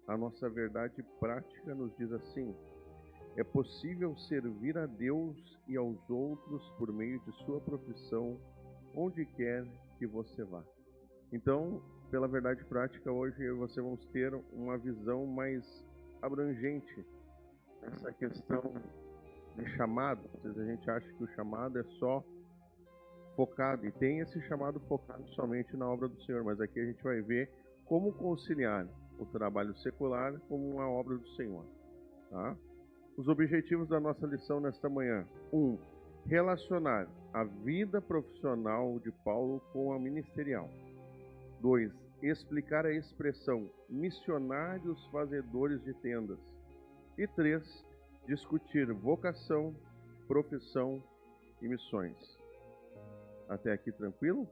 a nossa verdade prática nos diz assim: é possível servir a Deus e aos outros por meio de sua profissão, onde quer que você vá. Então, pela verdade prática, hoje eu e você vamos ter uma visão mais abrangente dessa questão de chamado. Às vezes a gente acha que o chamado é só focado, e tem esse chamado focado somente na obra do Senhor, mas aqui a gente vai ver como conciliar o trabalho secular com uma obra do Senhor. Tá? Os objetivos da nossa lição nesta manhã: 1. Relacionar a vida profissional de Paulo com a ministerial. 2. Explicar a expressão missionários fazedores de tendas. E 3. Discutir vocação, profissão e missões. Até aqui tranquilo?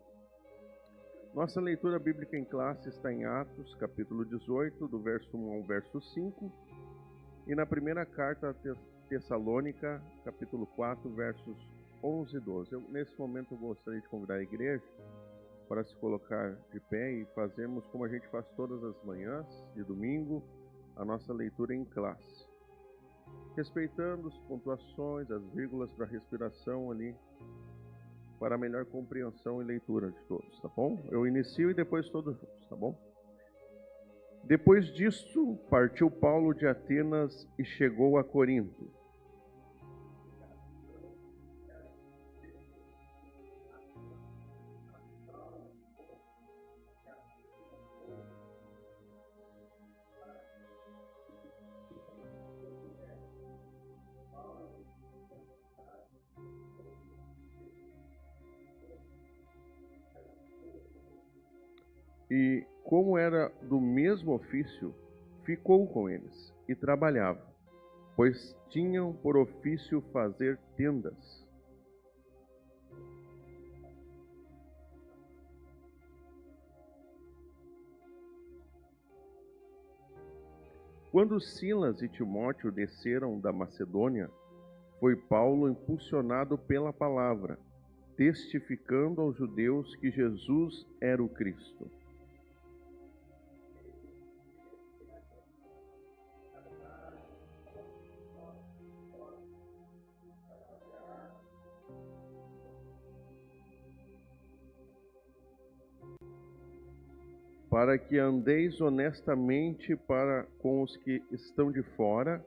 Nossa leitura bíblica em classe está em Atos, capítulo 18, do verso 1 ao verso 5, e na primeira carta a Tessalônica, capítulo 4, versos 11 e 12. Nesse momento eu gostaria de convidar a igreja para se colocar de pé e fazermos como a gente faz todas as manhãs de domingo, a nossa leitura em classe, respeitando as pontuações, as vírgulas para respiração ali, para a melhor compreensão e leitura de todos, tá bom? Eu inicio e depois todos juntos, tá bom? Depois disso, partiu Paulo de Atenas e chegou a Corinto. E, como era do mesmo ofício, ficou com eles e trabalhava, pois tinham por ofício fazer tendas. Quando Silas e Timóteo desceram da Macedônia, foi Paulo impulsionado pela palavra, testificando aos judeus que Jesus era o Cristo. Para que andeis honestamente para com os que estão de fora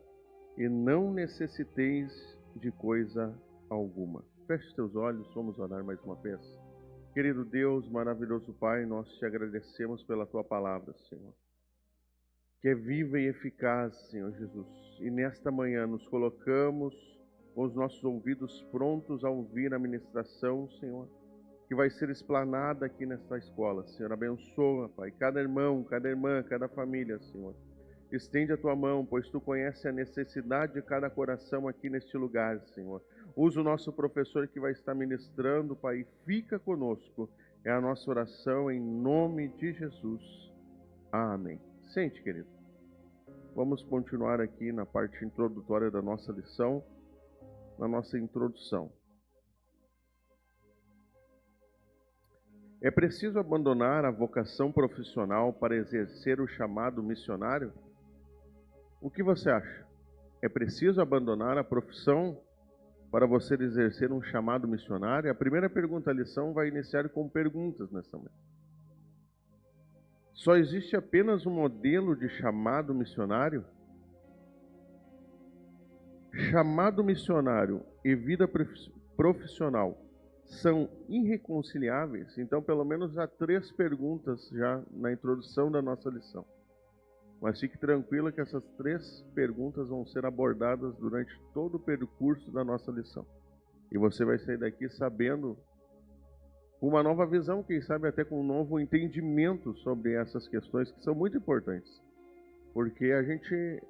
e não necessiteis de coisa alguma. Feche teus olhos, vamos orar mais uma vez. Querido Deus, maravilhoso Pai, nós te agradecemos pela tua palavra, Senhor, que é viva e eficaz, Senhor Jesus. E nesta manhã nos colocamos com os nossos ouvidos prontos a ouvir a ministração, Senhor, que vai ser explanada aqui nesta escola. Senhor, abençoa, Pai, cada irmão, cada irmã, cada família, Senhor. Estende a tua mão, pois tu conheces a necessidade de cada coração aqui neste lugar, Senhor. Usa o nosso professor que vai estar ministrando, Pai, e fica conosco. É a nossa oração em nome de Jesus. Amém. Sente, querido. Vamos continuar aqui na parte introdutória da nossa lição, na nossa introdução. É preciso abandonar a vocação profissional para exercer o chamado missionário? O que você acha? É preciso abandonar a profissão para você exercer um chamado missionário? A primeira pergunta da lição vai iniciar com perguntas nessa manhã. Só existe apenas um modelo de chamado missionário? Chamado missionário e vida profissional são irreconciliáveis? Então, pelo menos há 3 perguntas já na introdução da nossa lição. Mas fique tranquila que essas 3 perguntas vão ser abordadas durante todo o percurso da nossa lição. E você vai sair daqui sabendo uma nova visão, quem sabe até com um novo entendimento sobre essas questões que são muito importantes. Porque a gente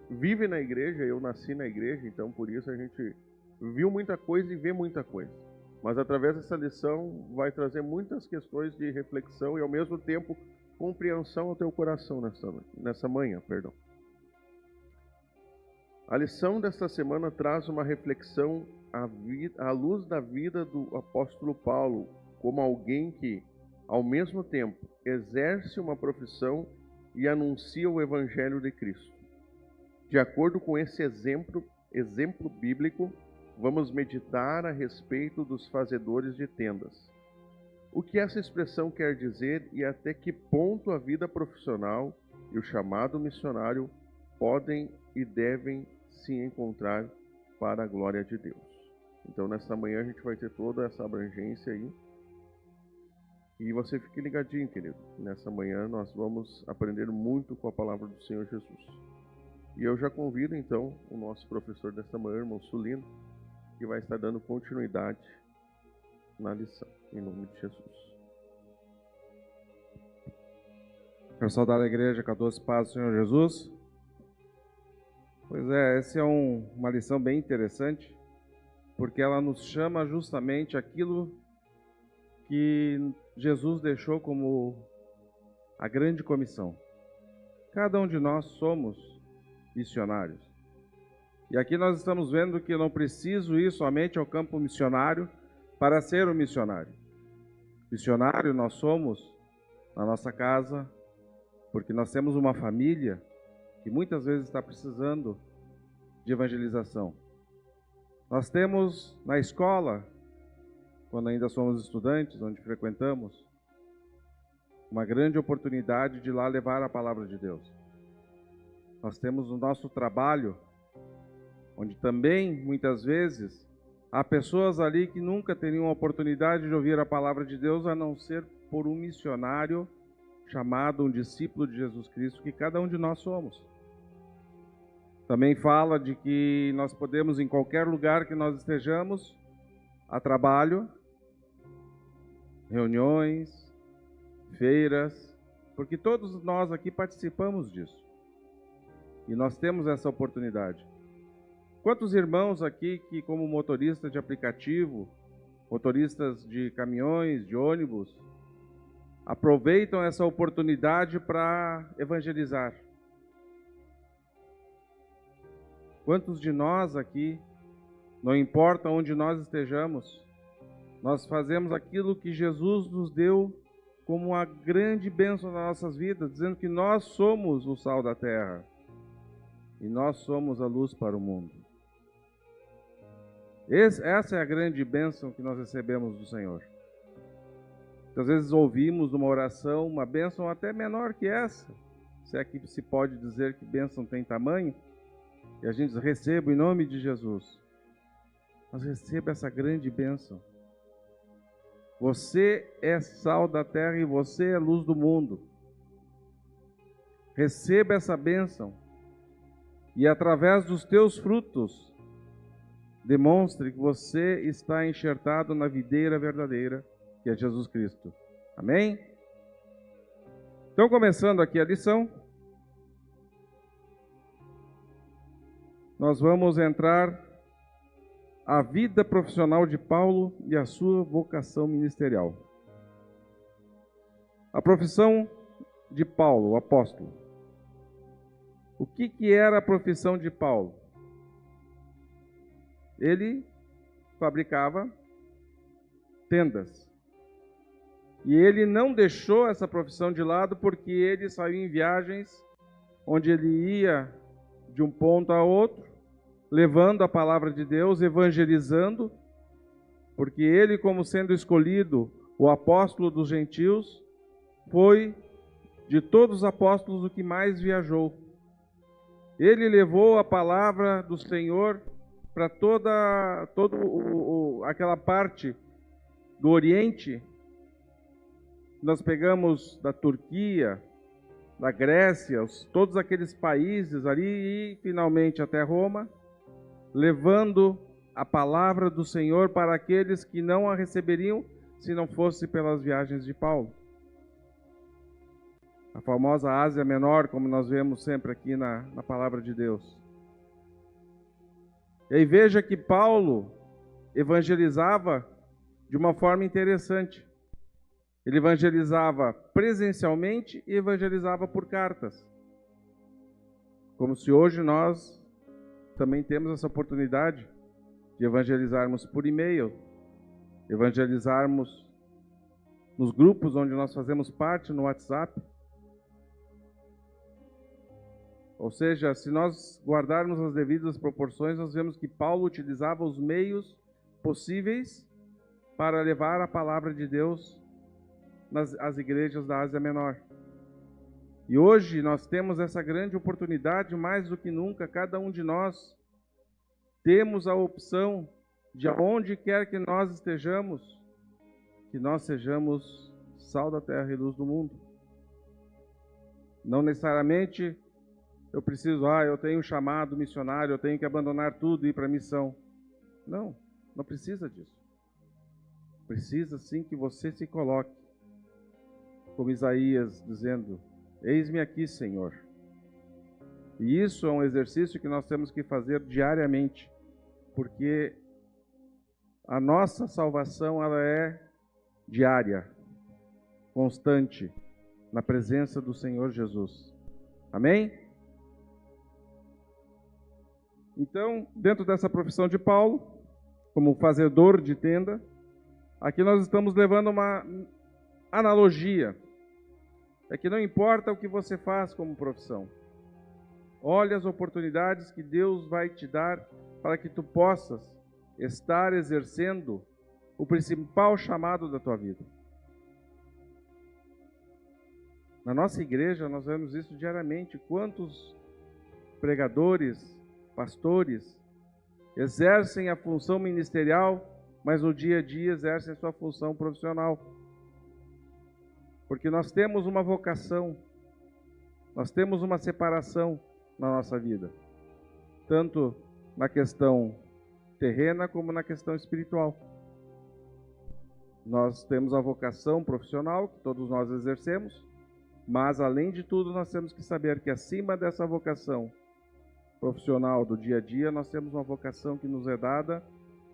vive na igreja, eu nasci na igreja, então por isso a gente viu muita coisa e vê muita coisa. Mas através dessa lição vai trazer muitas questões de reflexão e ao mesmo tempo compreensão ao teu coração nessa manhã. A lição desta semana traz uma reflexão à luz da vida do apóstolo Paulo, como alguém que, ao mesmo tempo, exerce uma profissão e anuncia o Evangelho de Cristo. De acordo com esse exemplo bíblico, vamos meditar a respeito dos fazedores de tendas. O que essa expressão quer dizer e até que ponto a vida profissional e o chamado missionário podem e devem se encontrar para a glória de Deus. Então, nesta manhã a gente vai ter toda essa abrangência aí. E você fique ligadinho, querido. Nessa manhã nós vamos aprender muito com a palavra do Senhor Jesus. E eu já convido, então, o nosso professor desta manhã, irmão Sulino, que vai estar dando continuidade na lição, em nome de Jesus. Quero saudar a igreja com a doce paz do Senhor Jesus. Pois é, essa é uma lição bem interessante, porque ela nos chama justamente aquilo que Jesus deixou como a grande comissão. Cada um de nós somos missionários. E aqui nós estamos vendo que eu não preciso ir somente ao campo missionário para ser um missionário. Missionário nós somos na nossa casa, porque nós temos uma família que muitas vezes está precisando de evangelização. Nós temos na escola, quando ainda somos estudantes, onde frequentamos, uma grande oportunidade de lá levar a palavra de Deus. Nós temos o nosso trabalho, onde também, muitas vezes, há pessoas ali que nunca teriam a oportunidade de ouvir a palavra de Deus, a não ser por um missionário chamado um discípulo de Jesus Cristo, que cada um de nós somos. Também fala de que nós podemos, em qualquer lugar que nós estejamos, a trabalho, reuniões, feiras, porque todos nós aqui participamos disso. E nós temos essa oportunidade. Quantos irmãos aqui que, como motorista de aplicativo, motoristas de caminhões, de ônibus, aproveitam essa oportunidade para evangelizar? Quantos de nós aqui, não importa onde nós estejamos, nós fazemos aquilo que Jesus nos deu como uma grande bênção nas nossas vidas, dizendo que nós somos o sal da terra e nós somos a luz para o mundo. Essa é a grande bênção que nós recebemos do Senhor. Às vezes ouvimos uma oração, uma bênção até menor que essa, se é que se pode dizer que bênção tem tamanho, e a gente diz, receba em nome de Jesus. Mas receba essa grande bênção. Você é sal da terra e você é luz do mundo. Receba essa bênção e através dos teus frutos demonstre que você está enxertado na videira verdadeira, que é Jesus Cristo. Amém? Então, começando aqui a lição, nós vamos entrar a vida profissional de Paulo e a sua vocação ministerial. A profissão de Paulo, o apóstolo. O que era a profissão de Paulo? Ele fabricava tendas. E ele não deixou essa profissão de lado porque ele saiu em viagens onde ele ia de um ponto a outro, levando a palavra de Deus, evangelizando, porque ele, como sendo escolhido o apóstolo dos gentios, foi de todos os apóstolos o que mais viajou. Ele levou a palavra do Senhor para toda aquela parte do Oriente. Nós pegamos da Turquia, da Grécia, todos aqueles países ali e finalmente até Roma, levando a palavra do Senhor para aqueles que não a receberiam se não fosse pelas viagens de Paulo. A famosa Ásia Menor, como nós vemos sempre aqui na palavra de Deus. E aí veja que Paulo evangelizava de uma forma interessante. Ele evangelizava presencialmente e evangelizava por cartas. Como se hoje nós também temos essa oportunidade de evangelizarmos por e-mail, evangelizarmos nos grupos onde nós fazemos parte, no WhatsApp. Ou seja, se nós guardarmos as devidas proporções, nós vemos que Paulo utilizava os meios possíveis para levar a palavra de Deus às igrejas da Ásia Menor. E hoje nós temos essa grande oportunidade, mais do que nunca, cada um de nós temos a opção de aonde quer que nós estejamos, que nós sejamos sal da terra e luz do mundo. Não necessariamente eu preciso, eu tenho um chamado missionário, eu tenho que abandonar tudo e ir para a missão. Não, não precisa disso. Precisa sim que você se coloque, como Isaías dizendo, eis-me aqui, Senhor. E isso é um exercício que nós temos que fazer diariamente, porque a nossa salvação ela é diária, constante, na presença do Senhor Jesus. Amém? Então, dentro dessa profissão de Paulo, como fazedor de tenda, aqui nós estamos levando uma analogia. É que não importa o que você faz como profissão. Olhe as oportunidades que Deus vai te dar para que tu possas estar exercendo o principal chamado da tua vida. Na nossa igreja nós vemos isso diariamente. Quantos pregadores, pastores, exercem a função ministerial, mas no dia a dia exercem a sua função profissional. Porque nós temos uma vocação, nós temos uma separação na nossa vida, tanto na questão terrena como na questão espiritual. Nós temos a vocação profissional, que todos nós exercemos, mas além de tudo nós temos que saber que acima dessa vocação profissional do dia a dia, nós temos uma vocação que nos é dada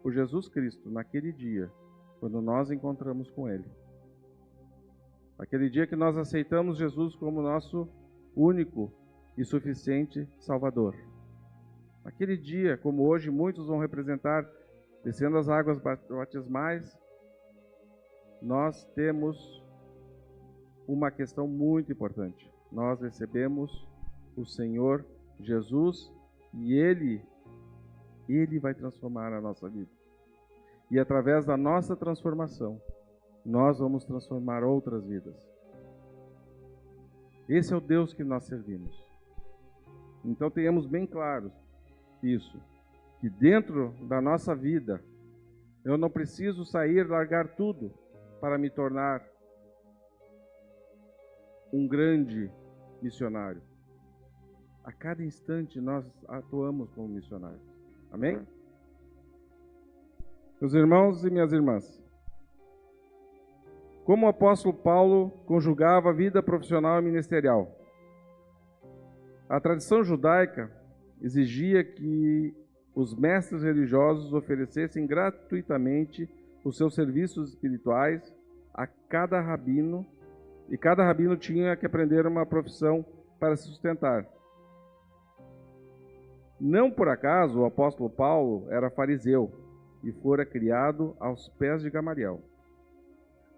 por Jesus Cristo naquele dia, quando nós encontramos com Ele. Aquele dia que nós aceitamos Jesus como nosso único e suficiente Salvador. Aquele dia, como hoje muitos vão representar, descendo as águas batismais, nós temos uma questão muito importante. Nós recebemos o Senhor Jesus e Ele vai transformar a nossa vida. E através da nossa transformação, nós vamos transformar outras vidas. Esse é o Deus que nós servimos. Então tenhamos bem claro isso, que dentro da nossa vida, eu não preciso sair, largar tudo para me tornar um grande missionário. A cada instante nós atuamos como missionários. Amém? Meus irmãos e minhas irmãs, como o apóstolo Paulo conjugava a vida profissional e ministerial? A tradição judaica exigia que os mestres religiosos oferecessem gratuitamente os seus serviços espirituais a cada rabino, e cada rabino tinha que aprender uma profissão para se sustentar. Não por acaso o apóstolo Paulo era fariseu e fora criado aos pés de Gamaliel.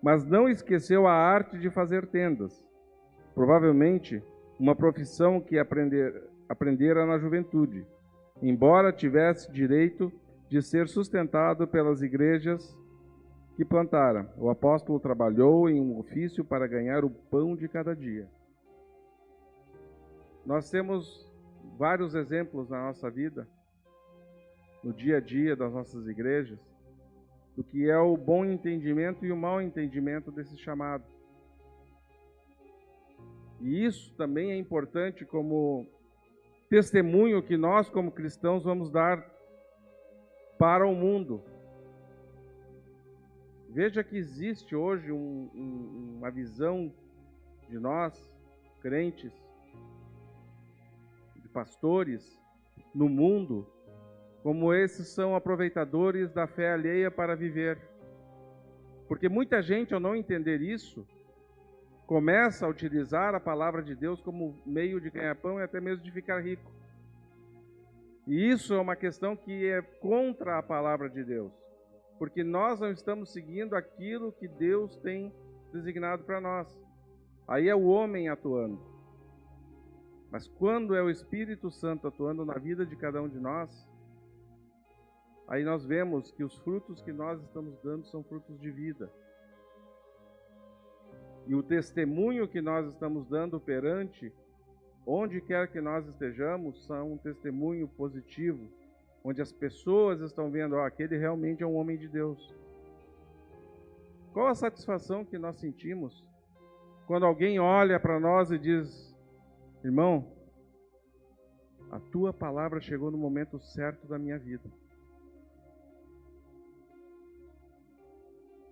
Mas não esqueceu a arte de fazer tendas, provavelmente uma profissão que aprendera na juventude, embora tivesse direito de ser sustentado pelas igrejas que plantara. O apóstolo trabalhou em um ofício para ganhar o pão de cada dia. Nós temos vários exemplos na nossa vida, no dia a dia das nossas igrejas, do que é o bom entendimento e o mau entendimento desse chamado. E isso também é importante como testemunho que nós, como cristãos, vamos dar para o mundo. Veja que existe hoje uma visão de nós, crentes, de pastores, no mundo, como esses são aproveitadores da fé alheia para viver. Porque muita gente, ao não entender isso, começa a utilizar a palavra de Deus como meio de ganhar pão e até mesmo de ficar rico. E isso é uma questão que é contra a palavra de Deus, porque nós não estamos seguindo aquilo que Deus tem designado para nós. Aí é o homem atuando. Mas quando é o Espírito Santo atuando na vida de cada um de nós, aí nós vemos que os frutos que nós estamos dando são frutos de vida. E o testemunho que nós estamos dando perante, onde quer que nós estejamos, são um testemunho positivo, onde as pessoas estão vendo, aquele realmente é um homem de Deus. Qual a satisfação que nós sentimos quando alguém olha para nós e diz: irmão, a tua palavra chegou no momento certo da minha vida.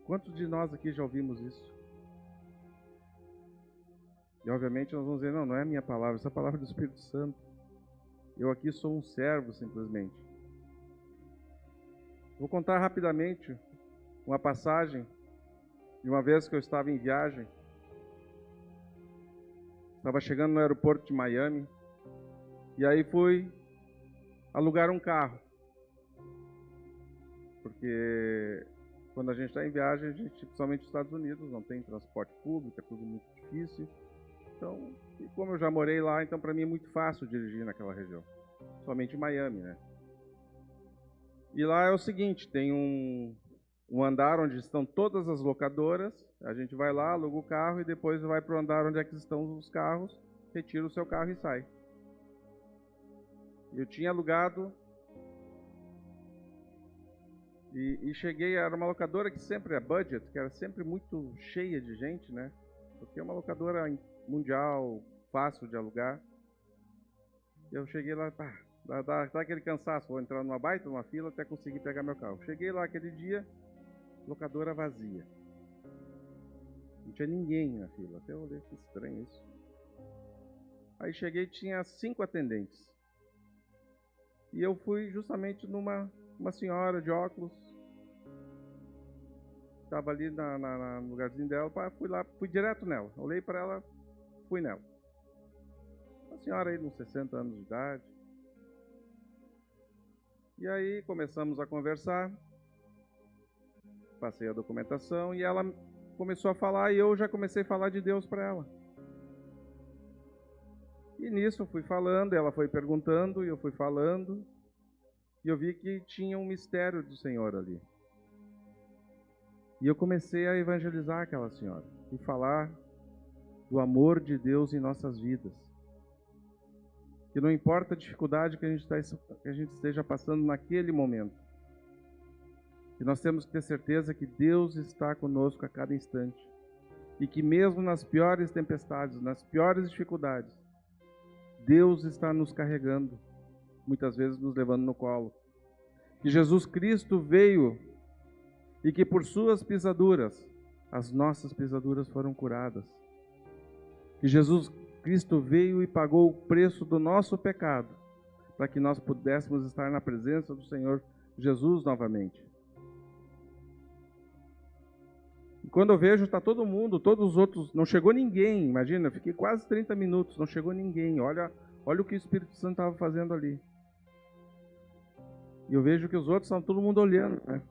Quantos de nós aqui já ouvimos isso? E obviamente nós vamos dizer, não é a minha palavra, essa é a palavra do Espírito Santo. Eu aqui sou um servo, simplesmente. Vou contar rapidamente uma passagem de uma vez que eu estava em viagem. Estava chegando no aeroporto de Miami, e aí fui alugar um carro. Porque quando a gente está em viagem, principalmente nos Estados Unidos, não tem transporte público, é tudo muito difícil. Então, e como eu já morei lá, então para mim é muito fácil dirigir naquela região. Somente em Miami, né? E lá é o seguinte, tem um andar onde estão todas as locadoras, a gente vai lá, aluga o carro e depois vai para o andar onde é que estão os carros, retira o seu carro e sai. Eu tinha alugado e cheguei, era uma locadora que sempre é budget, que era sempre muito cheia de gente, né? Porque é uma locadora mundial, fácil de alugar. E eu cheguei lá, dá aquele cansaço, vou entrar numa baita, numa fila até conseguir pegar meu carro. Cheguei lá aquele dia, locadora vazia. Não tinha ninguém na fila, até eu olhei, que estranho isso. Aí cheguei, tinha 5 atendentes. E eu fui justamente numa senhora de óculos, estava ali no lugarzinho dela, fui lá, fui direto nela. Olhei para ela, fui nela. Uma senhora aí, uns 60 anos de idade. E aí começamos a conversar, passei a documentação e ela começou a falar e eu já comecei a falar de Deus para ela. E nisso eu fui falando, ela foi perguntando e eu fui falando. E eu vi que tinha um mistério do Senhor ali. E eu comecei a evangelizar aquela senhora e falar do amor de Deus em nossas vidas. Que não importa a dificuldade que a gente esteja passando naquele momento, que nós temos que ter certeza que Deus está conosco a cada instante. E que mesmo nas piores tempestades, nas piores dificuldades, Deus está nos carregando, muitas vezes nos levando no colo. Que Jesus Cristo veio e que por suas pisaduras, as nossas pisaduras foram curadas. Que Jesus Cristo veio e pagou o preço do nosso pecado, para que nós pudéssemos estar na presença do Senhor Jesus novamente. E quando eu vejo, está todo mundo, todos os outros, não chegou ninguém, imagina, eu fiquei quase 30 minutos, não chegou ninguém, olha o que o Espírito Santo estava fazendo ali. E eu vejo que os outros estão todo mundo olhando, né?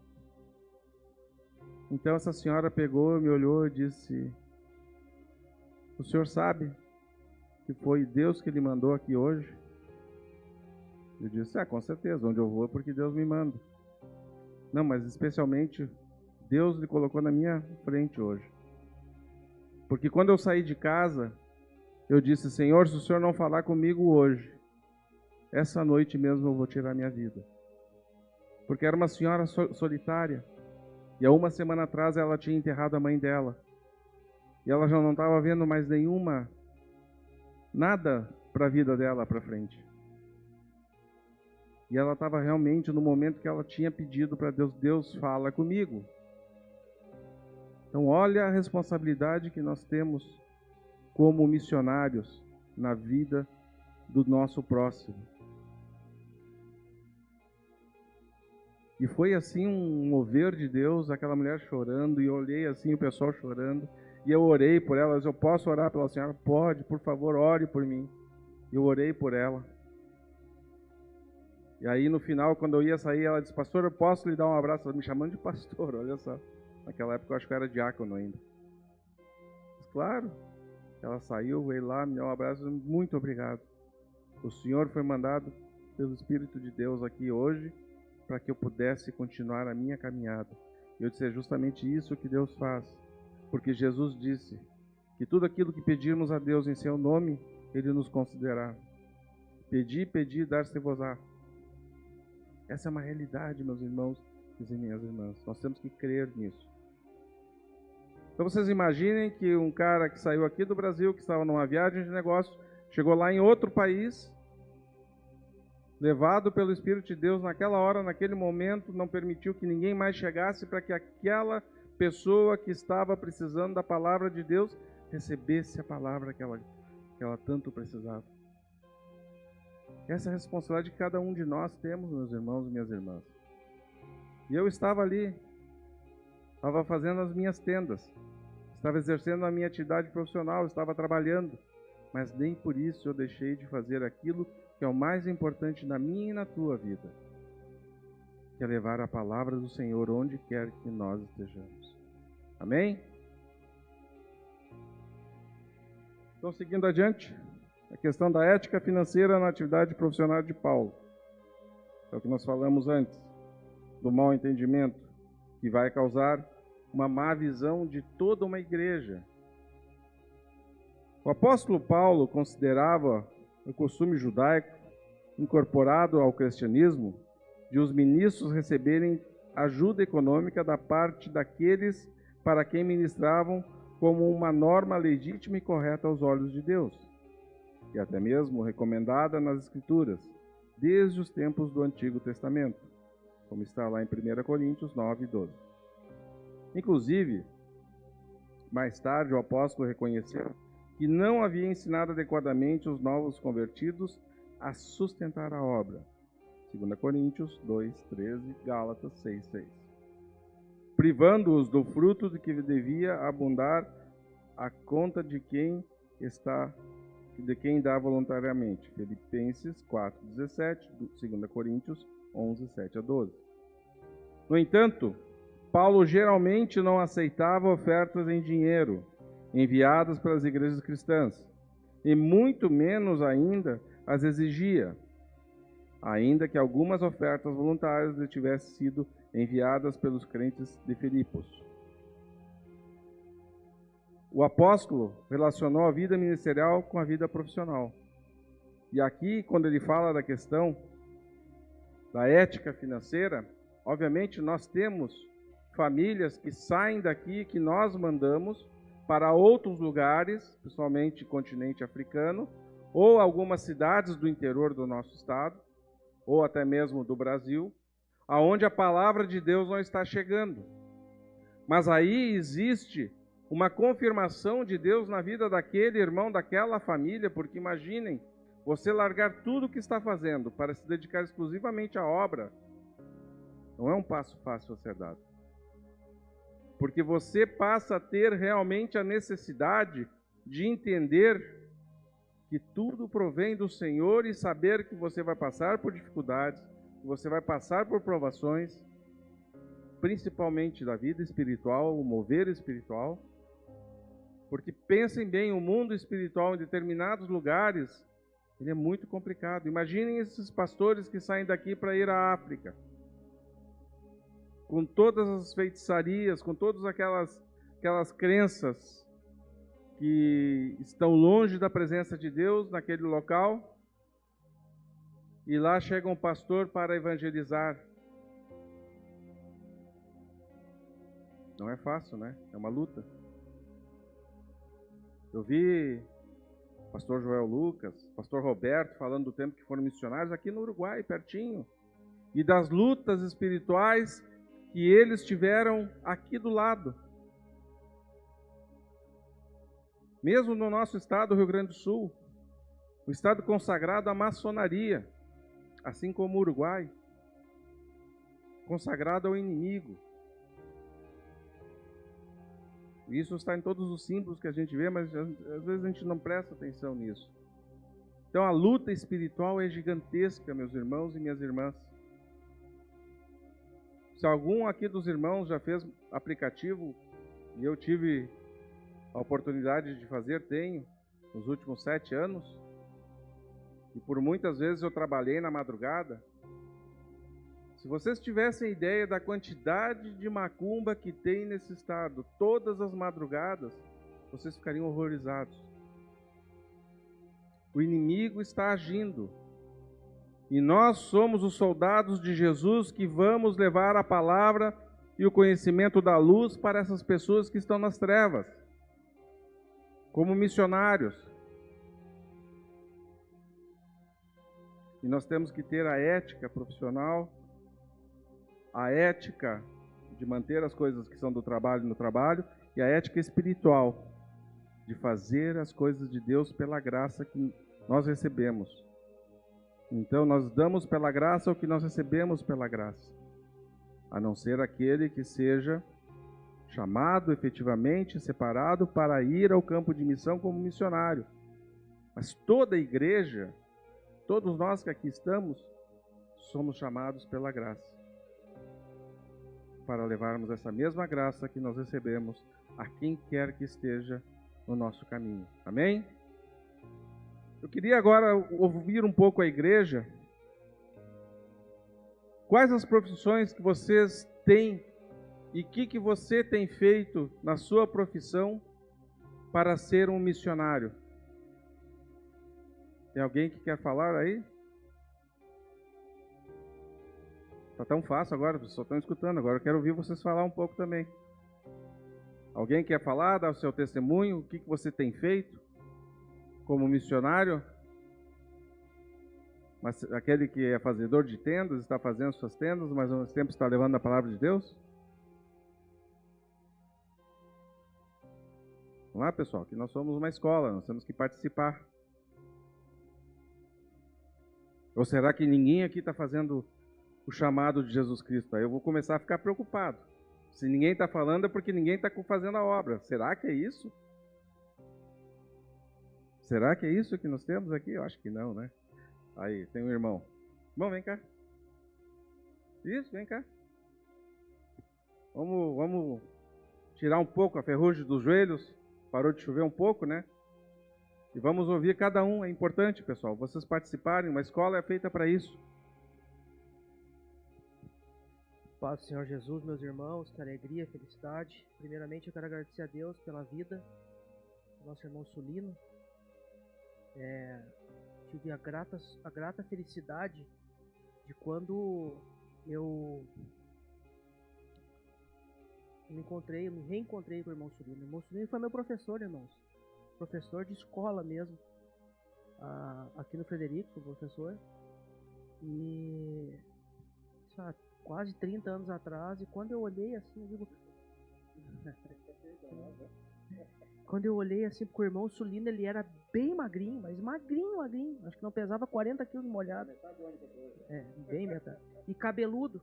Então essa senhora pegou, me olhou e disse: o senhor sabe que foi Deus que lhe mandou aqui hoje? Eu disse: com certeza, onde eu vou é porque Deus me manda. Não, mas especialmente Deus lhe colocou na minha frente hoje. Porque quando eu saí de casa, eu disse: Senhor, se o senhor não falar comigo hoje, essa noite mesmo eu vou tirar minha vida. Porque era uma senhora solitária. E há uma semana atrás ela tinha enterrado a mãe dela. E ela já não estava vendo mais nada para a vida dela para frente. E ela estava realmente no momento que ela tinha pedido para Deus: Deus, fala comigo. Então olha a responsabilidade que nós temos como missionários na vida do nosso próximo. E foi assim um mover de Deus, aquela mulher chorando, e eu olhei assim o pessoal chorando, e eu orei por ela. Eu posso orar pela senhora? Pode, por favor, ore por mim. Eu orei por ela. E aí no final, quando eu ia sair, ela disse: pastor, eu posso lhe dar um abraço? Ela me chamando de pastor, olha só. Naquela época eu acho que eu era diácono ainda. Mas, claro, ela saiu, veio lá, me deu um abraço, muito obrigado. O Senhor foi mandado pelo Espírito de Deus aqui hoje para que eu pudesse continuar a minha caminhada. E eu disse, é justamente isso que Deus faz. Porque Jesus disse que tudo aquilo que pedirmos a Deus em seu nome, Ele nos concederá. Pedi, pedi, dar-se-vos-á. Essa é uma realidade, meus irmãos e minhas irmãs. Nós temos que crer nisso. Então vocês imaginem que um cara que saiu aqui do Brasil, que estava numa viagem de negócio, chegou lá em outro país, levado pelo Espírito de Deus naquela hora, naquele momento, não permitiu que ninguém mais chegasse para que aquela pessoa que estava precisando da palavra de Deus recebesse a palavra que ela tanto precisava. Essa é a responsabilidade que cada um de nós temos, meus irmãos e minhas irmãs. E eu estava ali, estava fazendo as minhas tendas, estava exercendo a minha atividade profissional, estava trabalhando, mas nem por isso eu deixei de fazer aquilo que é o mais importante na minha e na tua vida, que é levar a palavra do Senhor onde quer que nós estejamos. Amém? Então, seguindo adiante, a questão da ética financeira na atividade profissional de Paulo. É o que nós falamos antes, do mau entendimento, que vai causar uma má visão de toda uma igreja. O apóstolo Paulo considerava o costume judaico, incorporado ao cristianismo, de os ministros receberem ajuda econômica da parte daqueles para quem ministravam como uma norma legítima e correta aos olhos de Deus, e até mesmo recomendada nas Escrituras, desde os tempos do Antigo Testamento, como está lá em 1 Coríntios 9, 12. Inclusive, mais tarde o apóstolo reconheceu que não havia ensinado adequadamente os novos convertidos a sustentar a obra. 2 Coríntios 2, 13, Gálatas 6, 6. Privando-os do fruto de que devia abundar a conta de quem dá voluntariamente. Filipenses 4, 17, 2 Coríntios 11, 7 a 12. No entanto, Paulo geralmente não aceitava ofertas em dinheiro enviadas pelas igrejas cristãs, e muito menos ainda as exigia, ainda que algumas ofertas voluntárias lhe tivessem sido enviadas pelos crentes de Filipos. O apóstolo relacionou a vida ministerial com a vida profissional. E aqui, quando ele fala da questão da ética financeira, obviamente nós temos famílias que saem daqui, que nós mandamos para outros lugares, principalmente continente africano, ou algumas cidades do interior do nosso estado, ou até mesmo do Brasil, aonde a palavra de Deus não está chegando. Mas aí existe uma confirmação de Deus na vida daquele irmão, daquela família, porque imaginem, você largar tudo o que está fazendo para se dedicar exclusivamente à obra, não é um passo fácil a ser dado. Porque você passa a ter realmente a necessidade de entender que tudo provém do Senhor e saber que você vai passar por dificuldades, que você vai passar por provações, principalmente da vida espiritual, o mover espiritual. Porque pensem bem, o mundo espiritual em determinados lugares, ele é muito complicado. Imaginem esses pastores que saem daqui para ir à África, com todas as feitiçarias, com todas aquelas crenças que estão longe da presença de Deus naquele local, e lá chega um pastor para evangelizar. Não é fácil, né? É uma luta. Eu vi o pastor Joel Lucas, o pastor Roberto falando do tempo que foram missionários aqui no Uruguai, pertinho, e das lutas espirituais que eles tiveram aqui do lado. Mesmo no nosso estado, Rio Grande do Sul, o estado consagrado à maçonaria, assim como o Uruguai, consagrado ao inimigo. Isso está em todos os símbolos que a gente vê, mas às vezes a gente não presta atenção nisso. Então a luta espiritual é gigantesca, meus irmãos e minhas irmãs. Se algum aqui dos irmãos já fez aplicativo, e eu tive a oportunidade de fazer, tenho, nos últimos 7 anos, e por muitas vezes eu trabalhei na madrugada. Se vocês tivessem ideia da quantidade de macumba que tem nesse estado, todas as madrugadas, vocês ficariam horrorizados. O inimigo está agindo. E nós somos os soldados de Jesus que vamos levar a palavra e o conhecimento da luz para essas pessoas que estão nas trevas, como missionários. E nós temos que ter a ética profissional, a ética de manter as coisas que são do trabalho no trabalho e a ética espiritual de fazer as coisas de Deus pela graça que nós recebemos. Então nós damos pela graça o que nós recebemos pela graça, a não ser aquele que seja chamado efetivamente, separado para ir ao campo de missão como missionário. Mas toda a igreja, todos nós que aqui estamos, somos chamados pela graça, para levarmos essa mesma graça que nós recebemos a quem quer que esteja no nosso caminho. Amém? Eu queria agora ouvir um pouco a igreja. Quais as profissões que vocês têm e o que você tem feito na sua profissão para ser um missionário? Tem alguém que quer falar aí? Está tão fácil agora, vocês só estão escutando. Agora eu quero ouvir vocês falar um pouco também. Alguém quer falar, dar o seu testemunho? O que você tem feito como missionário? Mas aquele que é fazedor de tendas, está fazendo suas tendas, mas ao mesmo tempo está levando a palavra de Deus? Vamos lá, pessoal, que nós somos uma escola, nós temos que participar. Ou será que ninguém aqui está fazendo o chamado de Jesus Cristo? Aí eu vou começar a ficar preocupado. Se ninguém está falando é porque ninguém está fazendo a obra. Será que é isso? Será que é isso que nós temos aqui? Eu acho que não, né? Aí, tem um irmão. Irmão, vem cá. Isso, vem cá. Vamos tirar um pouco a ferrugem dos joelhos. Parou de chover um pouco, né? E vamos ouvir cada um. É importante, pessoal, vocês participarem. Uma escola é feita para isso. Paz do Senhor Jesus, meus irmãos, que alegria, felicidade. Primeiramente, eu quero agradecer a Deus pela vida do nosso irmão Sulino. Tive a grata felicidade de quando eu me reencontrei com o irmão Sulino. O irmão Sulino foi meu professor, irmãos. Professor de escola mesmo. Aqui no Frederico, professor. E sabe, quase 30 anos atrás, e quando eu olhei assim, eu digo... Quando eu olhei assim pro irmão Sulino, ele era bem magrinho, mas magrinho. Acho que não pesava 40 quilos molhado. Bem metade. E cabeludo.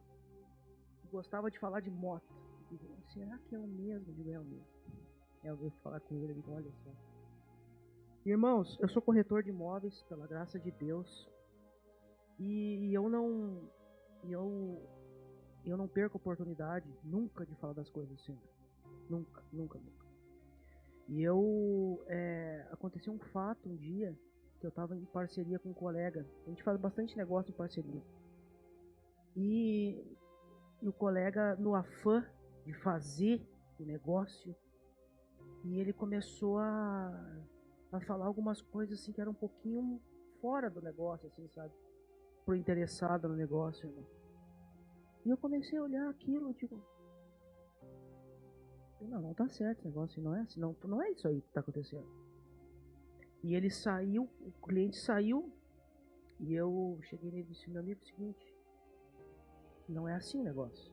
Gostava de falar de moto. Eu digo, será que é o mesmo? Eu digo, é o mesmo. Eu vou falar com ele, eu digo, olha só. Irmãos, eu sou corretor de imóveis, pela graça de Deus. E eu não perco a oportunidade nunca de falar das coisas do Senhor. Nunca. E aconteceu um fato um dia que eu estava em parceria com um colega. A gente faz bastante negócio em parceria. E o colega, no afã de fazer o negócio, e ele começou a falar algumas coisas assim que eram um pouquinho fora do negócio, assim, sabe? Pro interessado no negócio, irmão. E eu comecei a olhar aquilo, tipo, não tá certo esse negócio, não é assim, não é isso aí que tá acontecendo. E ele saiu, o cliente saiu, e eu cheguei nele e disse, meu amigo, é o seguinte, não é assim o negócio.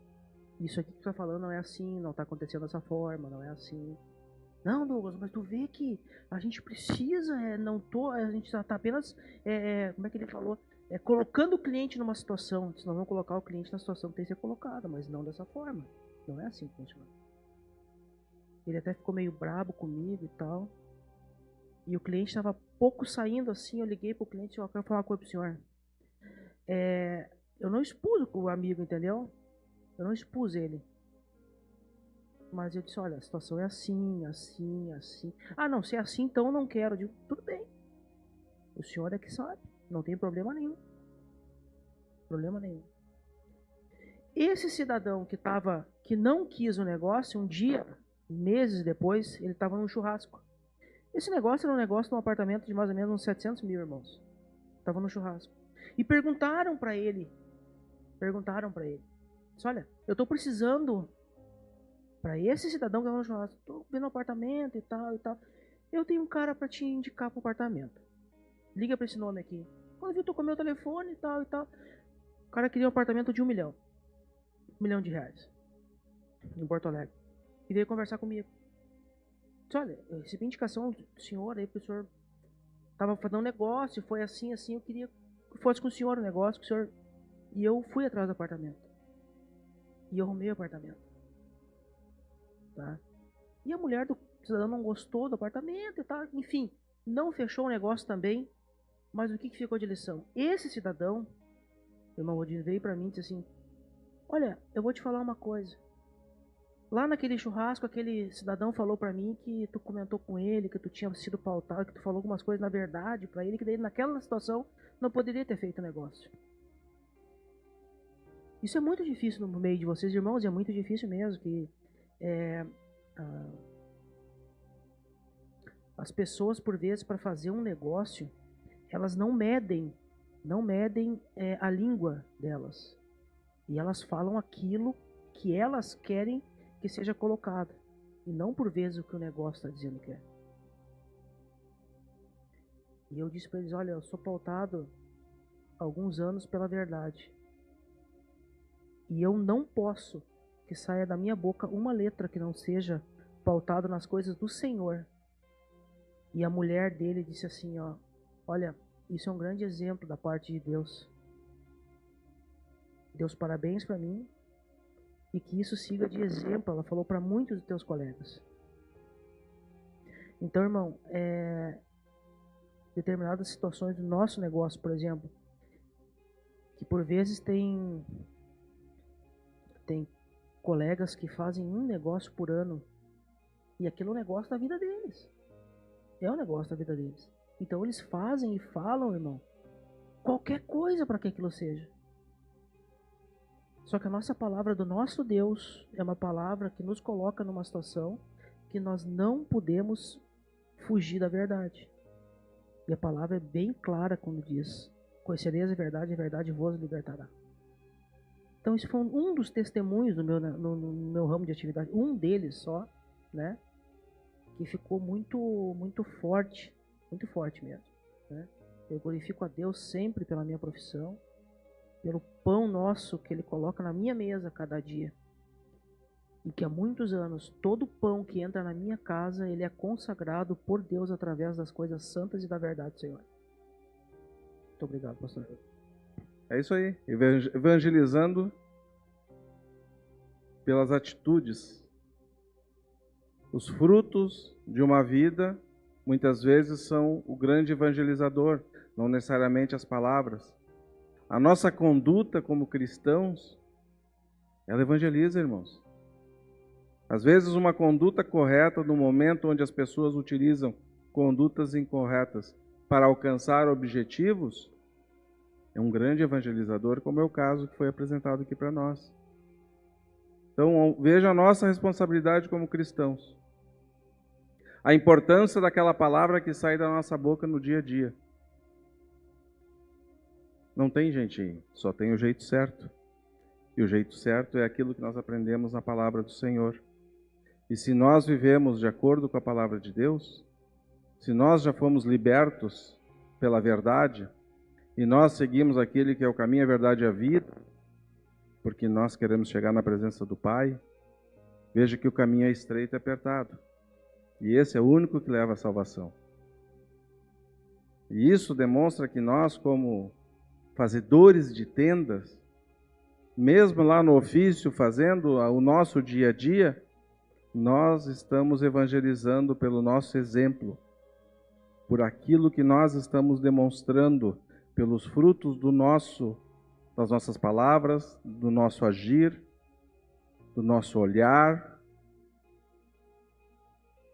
Isso aqui que tu tá falando não é assim, não tá acontecendo dessa forma, não é assim. Não, Douglas, mas tu vê que a gente precisa, a gente tá apenas, como é que ele falou? Colocando o cliente numa situação, nós vamos colocar o cliente na situação que tem que ser colocada, mas não dessa forma. Não é assim que funciona. Ele até ficou meio brabo comigo e tal. E o cliente estava pouco saindo assim, eu liguei pro cliente e eu quero falar uma coisa pro senhor. Eu não expus o amigo, entendeu? Eu não expus ele. Mas eu disse, olha, a situação é assim. Ah, não, se é assim, então eu não quero. Eu digo, tudo bem. O senhor é que sabe. Não tem problema nenhum. Problema nenhum. Esse cidadão que não quis o negócio, um dia, meses depois, ele estava num churrasco. Esse negócio era um negócio de um apartamento de mais ou menos uns 700 mil, irmãos. Estava no churrasco. E perguntaram para ele. Disse, olha, eu estou precisando para esse cidadão que estava no churrasco. Estou vendo um apartamento e tal e tal. Eu tenho um cara para te indicar para o apartamento. Liga para esse nome aqui. Quando viu, tocou meu telefone e tal e tal. O cara queria um apartamento de 1 milhão. 1 milhão de reais. Em Porto Alegre. E veio conversar comigo. Disse, olha, eu recebi indicação do senhor aí, porque o senhor estava fazendo um negócio, foi assim, eu queria que fosse com o senhor o negócio, que o senhor... E eu fui atrás do apartamento. E eu arrumei o apartamento. Tá? E a mulher do cidadão não gostou do apartamento e tal, enfim, não fechou o negócio também, mas o que ficou de lição? Esse cidadão, o irmão Odin, veio para mim e disse assim, olha, eu vou te falar uma coisa. Lá naquele churrasco, aquele cidadão falou para mim que tu comentou com ele, que tu tinha sido pautado, que tu falou algumas coisas na verdade para ele, que daí naquela situação não poderia ter feito o negócio. Isso é muito difícil no meio de vocês, irmãos, é muito difícil mesmo, que as pessoas, por vezes, para fazer um negócio, elas não medem a língua delas. E elas falam aquilo que elas querem que seja colocado. E não por vezes o que o negócio está dizendo que é. E eu disse para eles, olha, eu sou pautado há alguns anos pela verdade. E eu não posso que saia da minha boca uma letra que não seja pautada nas coisas do Senhor. E a mulher dele disse assim, ó, olha, isso é um grande exemplo da parte de Deus. Deus, parabéns para mim. E que isso siga de exemplo, ela falou para muitos dos teus colegas. Então, irmão, determinadas situações do nosso negócio, por exemplo, que por vezes tem colegas que fazem um negócio por ano, e aquilo é um negócio da vida deles. É um negócio da vida deles. Então eles fazem e falam, irmão, qualquer coisa para que aquilo seja. Só que a nossa palavra do nosso Deus é uma palavra que nos coloca numa situação que nós não podemos fugir da verdade. E a palavra é bem clara quando diz, conhecereis a verdade vos libertará. Então isso foi um dos testemunhos no meu ramo de atividade, um deles só, né? Que ficou muito forte mesmo, né? Eu glorifico a Deus sempre pela minha profissão, pelo pão nosso que Ele coloca na minha mesa cada dia. E que há muitos anos, todo pão que entra na minha casa, ele é consagrado por Deus através das coisas santas e da verdade, Senhor. Muito obrigado, pastor. É isso aí, evangelizando pelas atitudes. Os frutos de uma vida, muitas vezes, são o grande evangelizador, não necessariamente as palavras. A nossa conduta como cristãos, ela evangeliza, irmãos. Às vezes uma conduta correta no momento onde as pessoas utilizam condutas incorretas para alcançar objetivos, é um grande evangelizador, como é o caso que foi apresentado aqui para nós. Então veja a nossa responsabilidade como cristãos. A importância daquela palavra que sai da nossa boca no dia a dia. Não tem jeitinho, só tem o jeito certo. E o jeito certo é aquilo que nós aprendemos na palavra do Senhor. E se nós vivemos de acordo com a palavra de Deus, se nós já fomos libertos pela verdade, e nós seguimos aquele que é o caminho, a verdade e a vida, porque nós queremos chegar na presença do Pai, veja que o caminho é estreito e apertado. E esse é o único que leva à salvação. E isso demonstra que nós, como fazedores de tendas, mesmo lá no ofício, fazendo o nosso dia a dia, nós estamos evangelizando pelo nosso exemplo, por aquilo que nós estamos demonstrando, pelos frutos das nossas palavras, do nosso agir, do nosso olhar,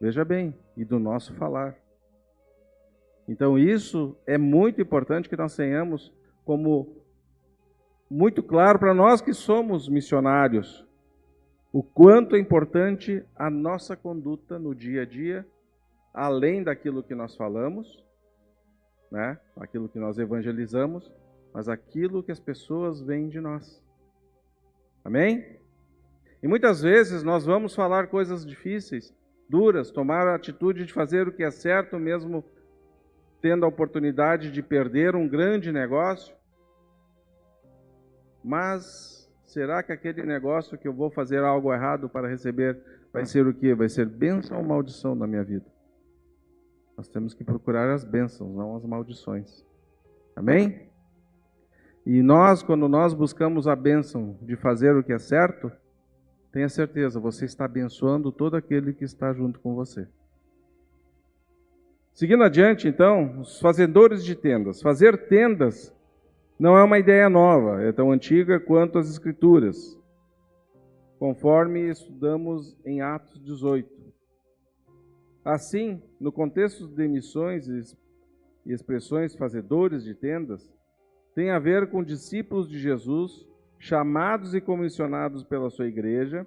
veja bem, e do nosso falar. Então isso é muito importante que nós tenhamos como muito claro para nós que somos missionários, o quanto é importante a nossa conduta no dia a dia, além daquilo que nós falamos, né? Aquilo que nós evangelizamos, mas aquilo que as pessoas veem de nós. Amém? E muitas vezes nós vamos falar coisas difíceis, duras, tomar a atitude de fazer o que é certo, mesmo tendo a oportunidade de perder um grande negócio. Mas será que aquele negócio que eu vou fazer algo errado para receber vai ser o quê? Vai ser bênção ou maldição na minha vida? Nós temos que procurar as bênçãos, não as maldições. Amém? E nós, quando nós buscamos a bênção de fazer o que é certo, tenha certeza, você está abençoando todo aquele que está junto com você. Seguindo adiante, então, os fazedores de tendas. Fazer tendas não é uma ideia nova, é tão antiga quanto as Escrituras, conforme estudamos em Atos 18. Assim, no contexto de missões e expressões fazedores de tendas, tem a ver com discípulos de Jesus, chamados e comissionados pela sua igreja,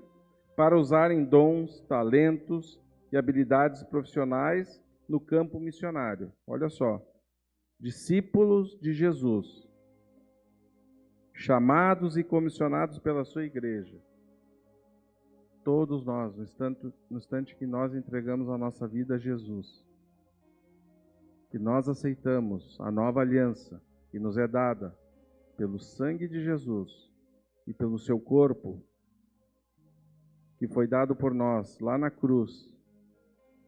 para usarem dons, talentos e habilidades profissionais no campo missionário. Olha só, discípulos de Jesus, chamados e comissionados pela sua igreja. Todos nós, no instante que nós entregamos a nossa vida a Jesus, que nós aceitamos a nova aliança que nos é dada pelo sangue de Jesus e pelo seu corpo, que foi dado por nós lá na cruz,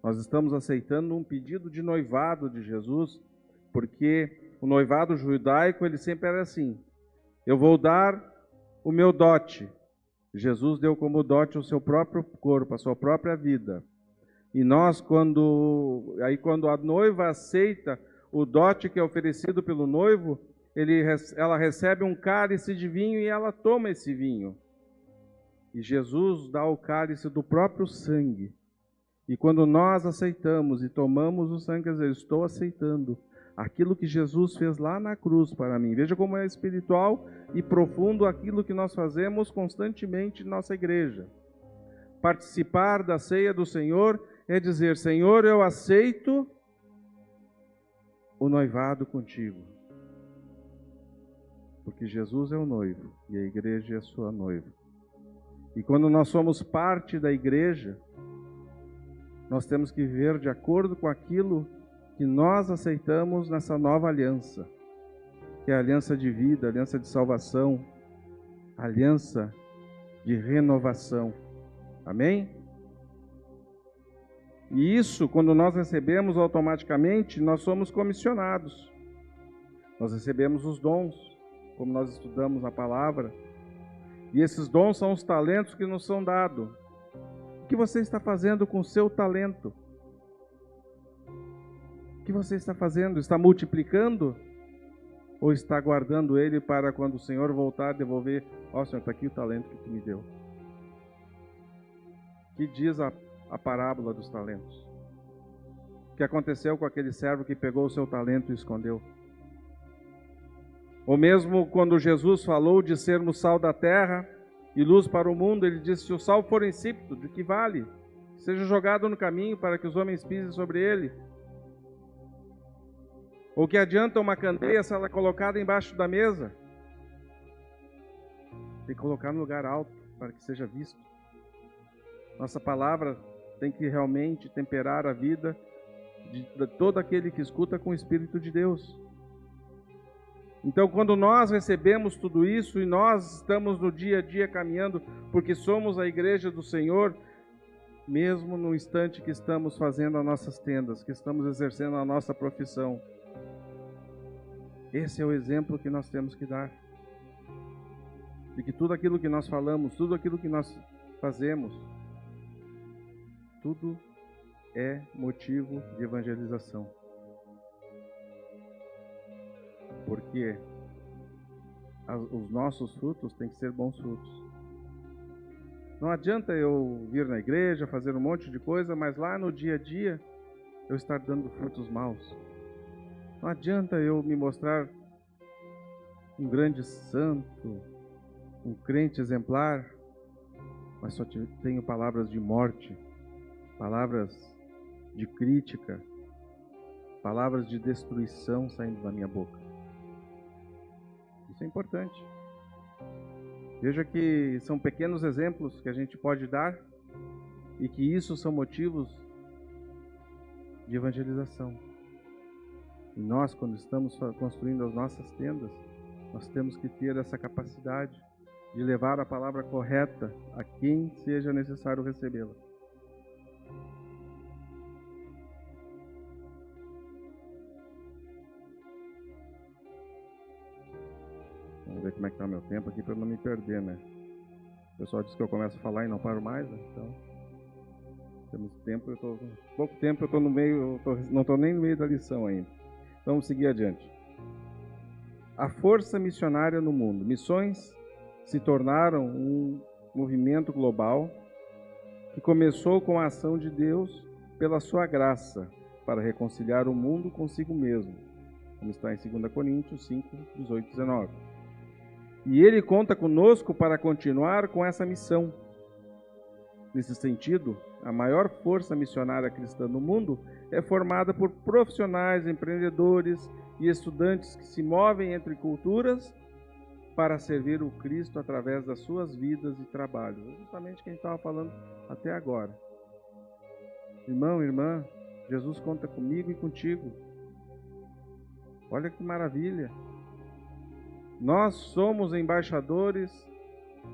nós estamos aceitando um pedido de noivado de Jesus, porque o noivado judaico, ele sempre era assim: eu vou dar o meu dote. Jesus deu como dote o seu próprio corpo, a sua própria vida. E nós, quando a noiva aceita o dote que é oferecido pelo noivo, ela recebe um cálice de vinho e ela toma esse vinho. E Jesus dá o cálice do próprio sangue. E quando nós aceitamos e tomamos o sangue, eu estou aceitando aquilo que Jesus fez lá na cruz para mim. Veja como é espiritual e profundo aquilo que nós fazemos constantemente em nossa igreja. Participar da ceia do Senhor é dizer: Senhor, eu aceito o noivado contigo. Porque Jesus é o noivo e a igreja é a sua noiva. E quando nós somos parte da igreja, nós temos que viver de acordo com aquilo que nós aceitamos nessa nova aliança, que é a aliança de vida, a aliança de salvação, a aliança de renovação. Amém? E isso, quando nós recebemos automaticamente, nós somos comissionados. Nós recebemos os dons, como nós estudamos na palavra. E esses dons são os talentos que nos são dados. O que você está fazendo com o seu talento? O que você está fazendo? Está multiplicando? Ou está guardando ele para quando o Senhor voltar, devolver? Ó, Senhor, está aqui o talento que tu me deu. Que diz a parábola dos talentos? O que aconteceu com aquele servo que pegou o seu talento e escondeu? Ou mesmo quando Jesus falou de sermos sal da terra e luz para o mundo, ele disse: se o sal for insípido, de que vale? Seja jogado no caminho para que os homens pisem sobre ele. Ou que adianta uma candeia se ela é colocada embaixo da mesa? Tem que colocar no lugar alto para que seja visto. Nossa palavra tem que realmente temperar a vida de todo aquele que escuta com o Espírito de Deus. Então, quando nós recebemos tudo isso e nós estamos no dia a dia caminhando, porque somos a igreja do Senhor, mesmo no instante que estamos fazendo as nossas tendas, que estamos exercendo a nossa profissão, esse é o exemplo que nós temos que dar. De que tudo aquilo que nós falamos, tudo aquilo que nós fazemos, tudo é motivo de evangelização. Porque os nossos frutos têm que ser bons frutos. Não adianta eu vir na igreja, fazer um monte de coisa, mas lá no dia a dia eu estar dando frutos maus. Não adianta eu me mostrar um grande santo, um crente exemplar, mas só tenho palavras de morte, palavras de crítica, palavras de destruição saindo da minha boca. Isso é importante. Veja que são pequenos exemplos que a gente pode dar e que isso são motivos de evangelização. E nós, quando estamos construindo as nossas tendas, nós temos que ter essa capacidade de levar a palavra correta a quem seja necessário recebê-la. Vamos ver como é que está o meu tempo aqui para não me perder, né? O pessoal diz que eu começo a falar e não paro mais, né? Então, temos tempo, pouco tempo eu estou no meio, não estou nem no meio da lição ainda. Então, vamos seguir adiante. A força missionária no mundo. Missões se tornaram um movimento global que começou com a ação de Deus pela sua graça para reconciliar o mundo consigo mesmo, como está em 2 Coríntios 5, 18 e 19. E Ele conta conosco para continuar com essa missão. Nesse sentido, a maior força missionária cristã no mundo é formada por profissionais, empreendedores e estudantes que se movem entre culturas para servir o Cristo através das suas vidas e trabalhos. É justamente o que a gente estava falando até agora. Irmão, irmã, Jesus conta comigo e contigo. Olha que maravilha! Nós somos embaixadores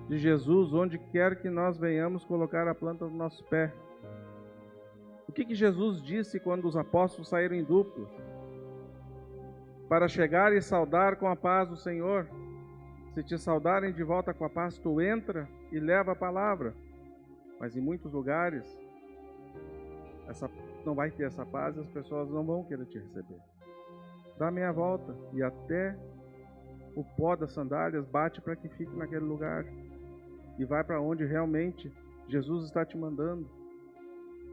de Jesus onde quer que nós venhamos colocar a planta do nosso pé. O que Jesus disse quando os apóstolos saíram em duplo? Para chegar e saudar com a paz o Senhor. Se te saudarem de volta com a paz, tu entra e leva a palavra. Mas em muitos lugares, não vai ter essa paz e as pessoas não vão querer te receber. Dá meia volta e até o pó das sandálias bate para que fique naquele lugar. E vai para onde realmente Jesus está te mandando.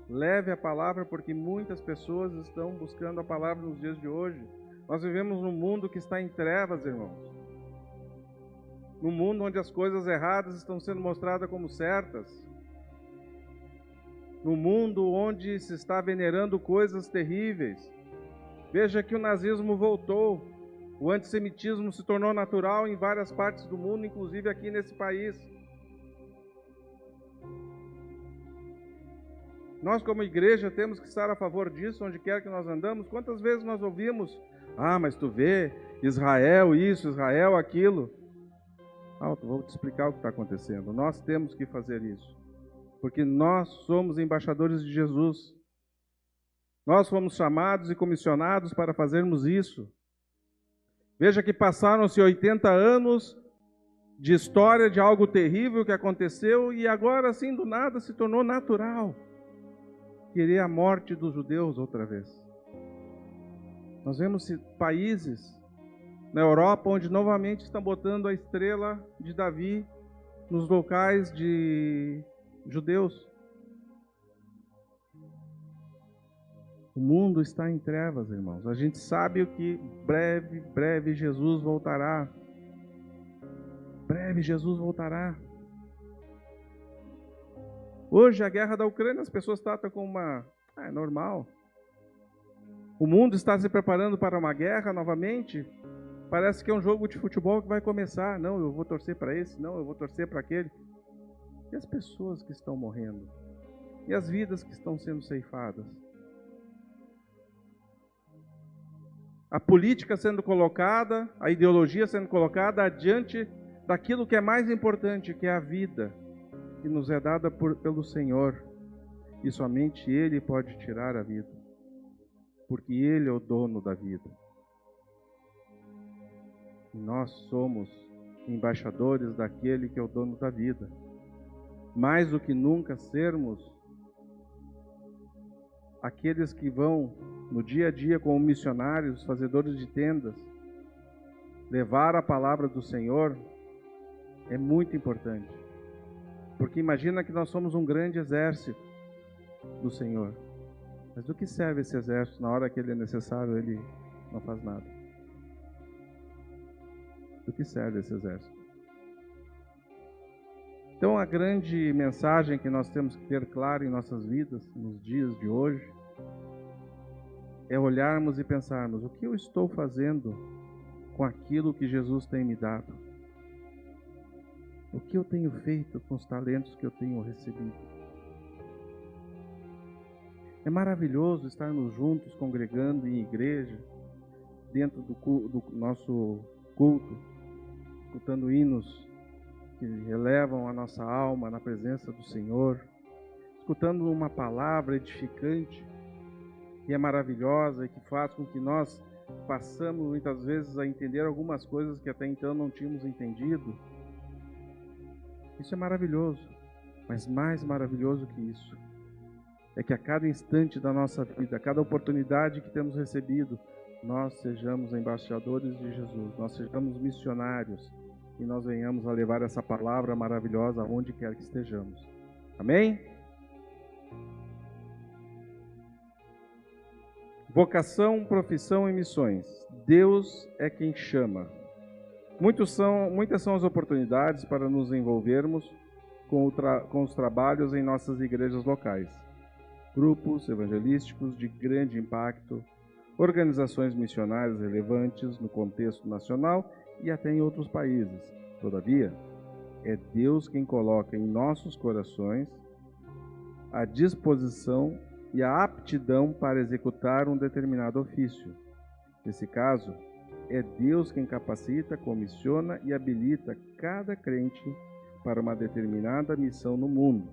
Leve a palavra, porque muitas pessoas estão buscando a palavra nos dias de hoje. Nós vivemos num mundo que está em trevas, irmãos. Num mundo onde as coisas erradas estão sendo mostradas como certas. Num mundo onde se está venerando coisas terríveis. Veja que o nazismo voltou. O antissemitismo se tornou natural em várias partes do mundo, inclusive aqui nesse país. Nós, como igreja, temos que estar a favor disso, onde quer que nós andamos. Quantas vezes nós ouvimos, mas tu vê, Israel isso, Israel aquilo. Vou te explicar o que está acontecendo. Nós temos que fazer isso, porque nós somos embaixadores de Jesus. Nós fomos chamados e comissionados para fazermos isso. Veja que passaram-se 80 anos de história de algo terrível que aconteceu e agora, assim, do nada, se tornou natural querer a morte dos judeus outra vez. Nós vemos países na Europa onde novamente estão botando a estrela de Davi nos locais de judeus. O mundo está em trevas, irmãos. A gente sabe que breve Jesus voltará. Breve Jesus voltará. Hoje a guerra da Ucrânia as pessoas tratam como é normal. O mundo está se preparando para uma guerra novamente. Parece que é um jogo de futebol que vai começar. Não, eu vou torcer para esse. Não, eu vou torcer para aquele. E as pessoas que estão morrendo? E as vidas que estão sendo ceifadas? A política sendo colocada, a ideologia sendo colocada adiante daquilo que é mais importante, que é a vida, que nos é dada pelo Senhor. E somente Ele pode tirar a vida, porque Ele é o dono da vida. E nós somos embaixadores daquele que é o dono da vida. Mais do que nunca sermos aqueles que vão no dia a dia como missionários, fazedores de tendas, levar a palavra do Senhor é muito importante. Porque imagina que nós somos um grande exército do Senhor. Mas do que serve esse exército na hora que ele é necessário ele não faz nada. Do que serve esse exército? Então, a grande mensagem que nós temos que ter clara em nossas vidas, nos dias de hoje, é olharmos e pensarmos: o que eu estou fazendo com aquilo que Jesus tem me dado? O que eu tenho feito com os talentos que eu tenho recebido? É maravilhoso estarmos juntos, congregando em igreja, dentro do nosso culto, escutando hinos que elevam a nossa alma na presença do Senhor, escutando uma palavra edificante, que é maravilhosa e que faz com que nós passamos muitas vezes a entender algumas coisas que até então não tínhamos entendido. Isso é maravilhoso, mas mais maravilhoso que isso é que a cada instante da nossa vida, a cada oportunidade que temos recebido, nós sejamos embaixadores de Jesus, nós sejamos missionários e nós venhamos a levar essa palavra maravilhosa aonde quer que estejamos. Amém? Vocação, profissão e missões. Deus é quem chama. Muitas são as oportunidades para nos envolvermos com os trabalhos em nossas igrejas locais. Grupos evangelísticos de grande impacto, organizações missionárias relevantes no contexto nacional e até em outros países. Todavia, é Deus quem coloca em nossos corações a disposição e a aptidão para executar um determinado ofício. Nesse caso, é Deus quem capacita, comissiona e habilita cada crente para uma determinada missão no mundo.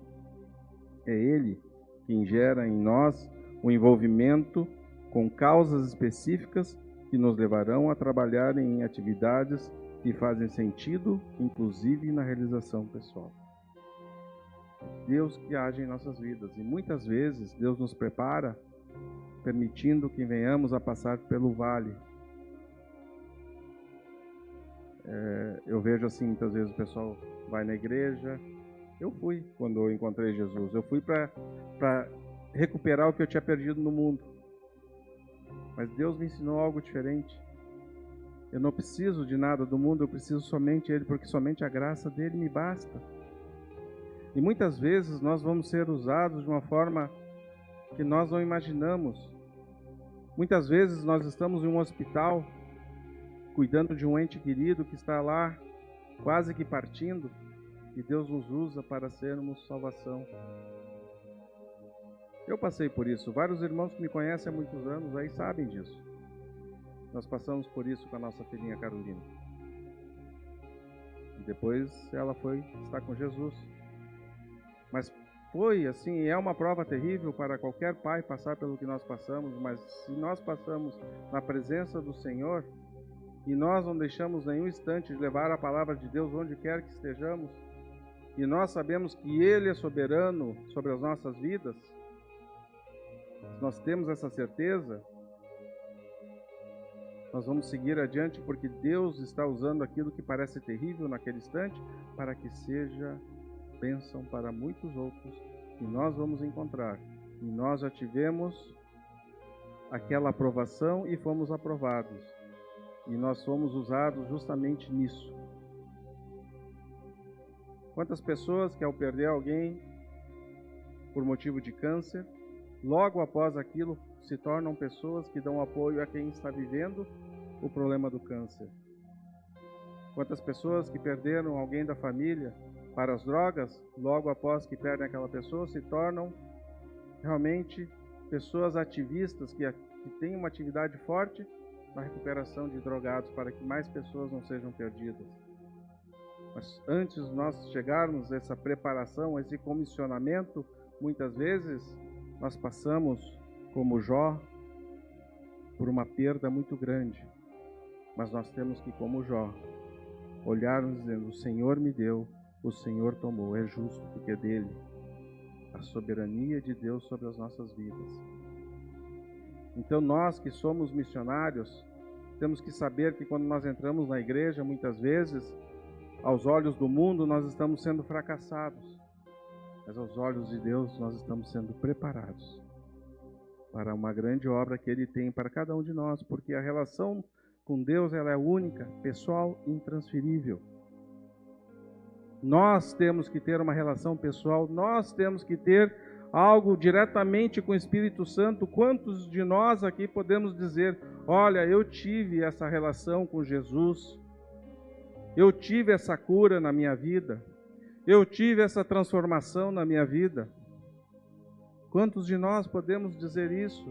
É Ele quem gera em nós o envolvimento com causas específicas que nos levarão a trabalhar em atividades que fazem sentido, inclusive na realização pessoal. Deus que age em nossas vidas, e muitas vezes Deus nos prepara, permitindo que venhamos a passar pelo vale. Eu vejo assim, muitas vezes o pessoal vai na igreja. Eu fui quando eu encontrei Jesus, eu fui para recuperar o que eu tinha perdido no mundo. Mas Deus me ensinou algo diferente. Eu não preciso de nada do mundo, eu preciso somente Ele, porque somente a graça dele me basta. E muitas vezes nós vamos ser usados de uma forma que nós não imaginamos. Muitas vezes nós estamos em um hospital, cuidando de um ente querido que está lá, quase que partindo, e Deus nos usa para sermos salvação. Eu passei por isso. Vários irmãos que me conhecem há muitos anos aí sabem disso. Nós passamos por isso com a nossa filhinha Carolina. E depois ela foi estar com Jesus. Mas foi assim, é uma prova terrível para qualquer pai passar pelo que nós passamos, mas se nós passamos na presença do Senhor e nós não deixamos nenhum instante de levar a palavra de Deus onde quer que estejamos, e nós sabemos que Ele é soberano sobre as nossas vidas, nós temos essa certeza, nós vamos seguir adiante, porque Deus está usando aquilo que parece terrível naquele instante para que seja bênção para muitos outros que nós vamos encontrar. E nós já tivemos aquela aprovação e fomos aprovados. E nós fomos usados justamente nisso. Quantas pessoas que ao perder alguém por motivo de câncer, logo após aquilo se tornam pessoas que dão apoio a quem está vivendo o problema do câncer. Quantas pessoas que perderam alguém da família para as drogas, logo após que perdem aquela pessoa, se tornam realmente pessoas ativistas que têm uma atividade forte na recuperação de drogados, para que mais pessoas não sejam perdidas. Mas antes de nós chegarmos a essa preparação, a esse comissionamento, muitas vezes nós passamos, como Jó, por uma perda muito grande. Mas nós temos que, como Jó, olharmos dizendo: o Senhor me deu, o Senhor tomou, é justo, porque é dele a soberania de Deus sobre as nossas vidas. Então nós que somos missionários, temos que saber que quando nós entramos na igreja, muitas vezes, aos olhos do mundo, nós estamos sendo fracassados, mas aos olhos de Deus, nós estamos sendo preparados. para uma grande obra que Ele tem para cada um de nós, porque a relação com Deus ela é única, pessoal e intransferível. Nós temos que ter uma relação pessoal, nós temos que ter algo diretamente com o Espírito Santo. Quantos de nós aqui podemos dizer, olha, eu tive essa relação com Jesus, eu tive essa cura na minha vida, eu tive essa transformação na minha vida? Quantos de nós podemos dizer isso?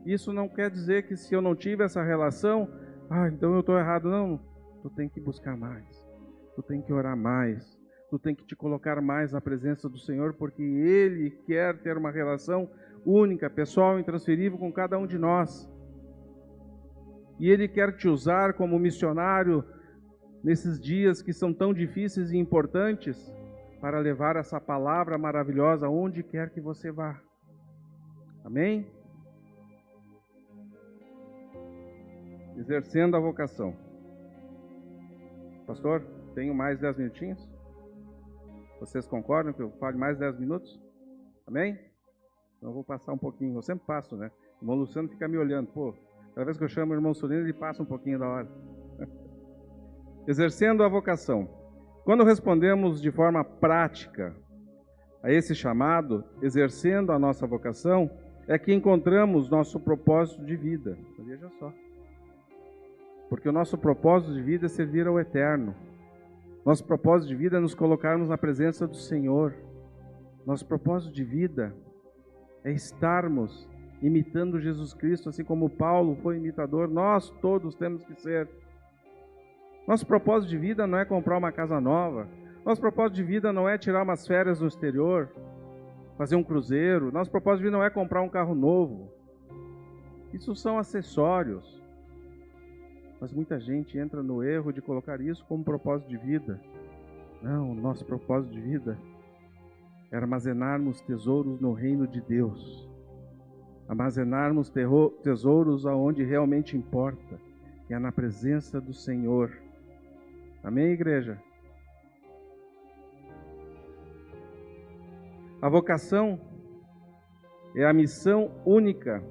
Isso não quer dizer que se eu não tive essa relação, então eu estou errado. Não, tu tem que buscar mais, tu tem que orar mais, tu tem que te colocar mais na presença do Senhor, porque Ele quer ter uma relação única, pessoal, intransferível com cada um de nós. E Ele quer te usar como missionário nesses dias que são tão difíceis e importantes, para levar essa palavra maravilhosa onde quer que você vá. Amém? Exercendo a vocação. Pastor, tenho mais 10 minutinhos? Vocês concordam que eu fale mais 10 minutos? Amém? Então eu vou passar um pouquinho. Eu sempre passo, né? O irmão Luciano fica me olhando. Cada vez que eu chamo o irmão Solino, ele passa um pouquinho da hora. Exercendo a vocação. Quando respondemos de forma prática a esse chamado, exercendo a nossa vocação, é que encontramos nosso propósito de vida. Veja só. Porque o nosso propósito de vida é servir ao Eterno. Nosso propósito de vida é nos colocarmos na presença do Senhor. Nosso propósito de vida é estarmos imitando Jesus Cristo, assim como Paulo foi imitador. Nós todos temos que ser. Nosso propósito de vida não é comprar uma casa nova. Nosso propósito de vida não é tirar umas férias no exterior, fazer um cruzeiro. Nosso propósito de vida não é comprar um carro novo. Isso são acessórios. Mas muita gente entra no erro de colocar isso como propósito de vida. Não, nosso propósito de vida é armazenarmos tesouros no reino de Deus. Armazenarmos tesouros aonde realmente importa, que é na presença do Senhor. Amém, igreja? A vocação é a missão única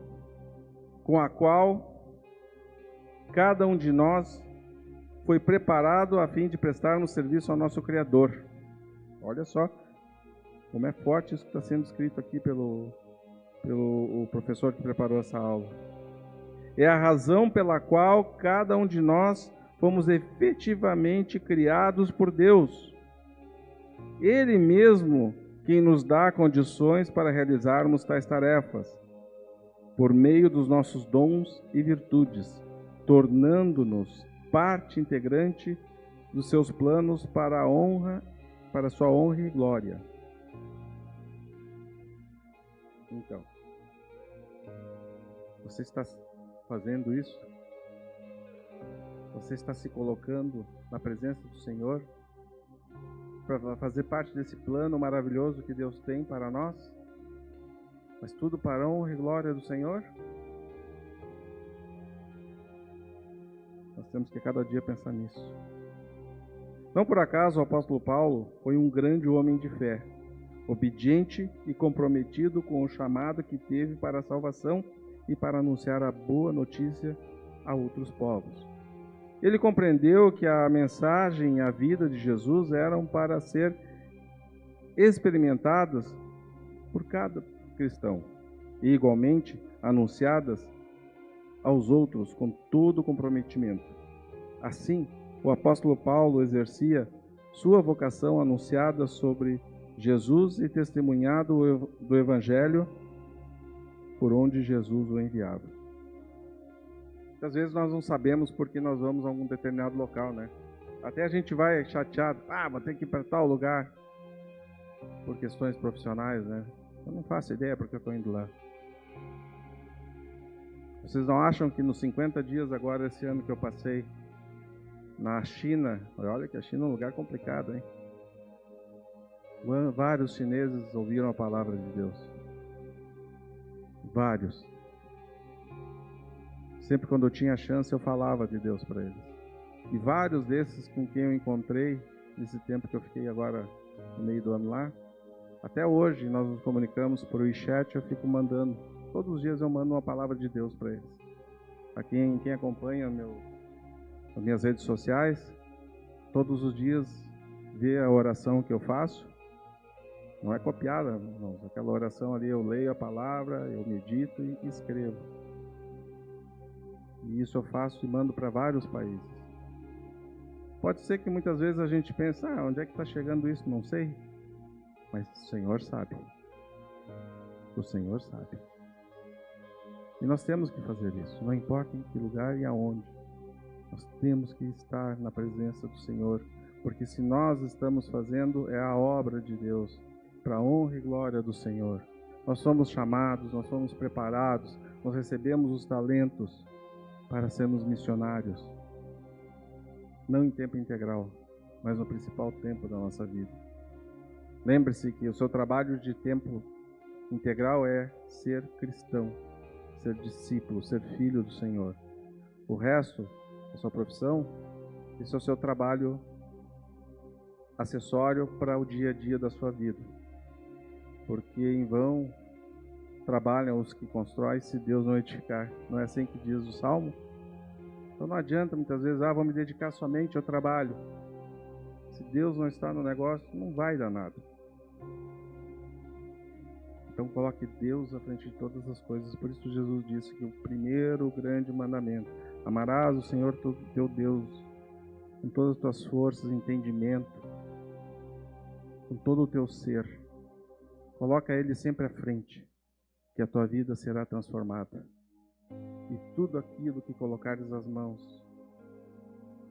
com a qual cada um de nós foi preparado a fim de prestarmos serviço ao nosso Criador. Olha só como é forte isso que está sendo escrito aqui pelo professor que preparou essa aula. É a razão pela qual cada um de nós fomos efetivamente criados por Deus. Ele mesmo quem nos dá condições para realizarmos tais tarefas, por meio dos nossos dons e virtudes, tornando-nos parte integrante dos seus planos para sua honra e glória. Então, você está fazendo isso? Você está se colocando na presença do Senhor para fazer parte desse plano maravilhoso que Deus tem para nós? Mas tudo para a honra e glória do Senhor? Nós temos que cada dia pensar nisso. Não por acaso o apóstolo Paulo foi um grande homem de fé, obediente e comprometido com o chamado que teve para a salvação e para anunciar a boa notícia a outros povos. Ele compreendeu que a mensagem e a vida de Jesus eram para ser experimentadas por cada cristão e igualmente anunciadas aos outros com todo o comprometimento. Assim, o apóstolo Paulo exercia sua vocação anunciada sobre Jesus e testemunhado do Evangelho por onde Jesus o enviava. Muitas vezes nós não sabemos porque nós vamos a algum determinado local, né? Até a gente vai chateado, vou ter que ir para tal lugar, por questões profissionais, né? Eu não faço ideia porque eu estou indo lá. Vocês não acham que nos 50 dias agora, esse ano que eu passei na China, olha que a China é um lugar complicado, hein? Vários chineses ouviram a palavra de Deus. Vários. Sempre quando eu tinha chance, eu falava de Deus para eles. E vários desses com quem eu encontrei, nesse tempo que eu fiquei agora no meio do ano lá, até hoje nós nos comunicamos por WeChat, eu fico mandando Todos os dias eu mando uma palavra de Deus para eles. A quem acompanha as minhas redes sociais, todos os dias vê a oração que eu faço. Não é copiada, irmãos. Aquela oração ali eu leio a palavra, eu medito e escrevo. E isso eu faço e mando para vários países. Pode ser que muitas vezes a gente pense, onde é que está chegando isso? Não sei. Mas o Senhor sabe. O Senhor sabe. E nós temos que fazer isso, não importa em que lugar e aonde. Nós temos que estar na presença do Senhor, porque se nós estamos fazendo, é a obra de Deus, para a honra e glória do Senhor. Nós somos chamados, nós somos preparados, nós recebemos os talentos para sermos missionários. Não em tempo integral, mas no principal tempo da nossa vida. Lembre-se que o seu trabalho de tempo integral é ser cristão, ser discípulo, ser filho do Senhor. O resto, a sua profissão, esse é o seu trabalho acessório para o dia a dia da sua vida. Porque em vão trabalham os que constroem se Deus não edificar. Não é assim que diz o Salmo? Então não adianta muitas vezes, vou me dedicar somente ao trabalho. Se Deus não está no negócio, não vai dar nada. Então coloque Deus à frente de todas as coisas. Por isso Jesus disse que o primeiro grande mandamento: amarás o Senhor teu Deus com todas as tuas forças, entendimento, com todo o teu ser. Coloca Ele sempre à frente, que a tua vida será transformada. E tudo aquilo que colocares as mãos,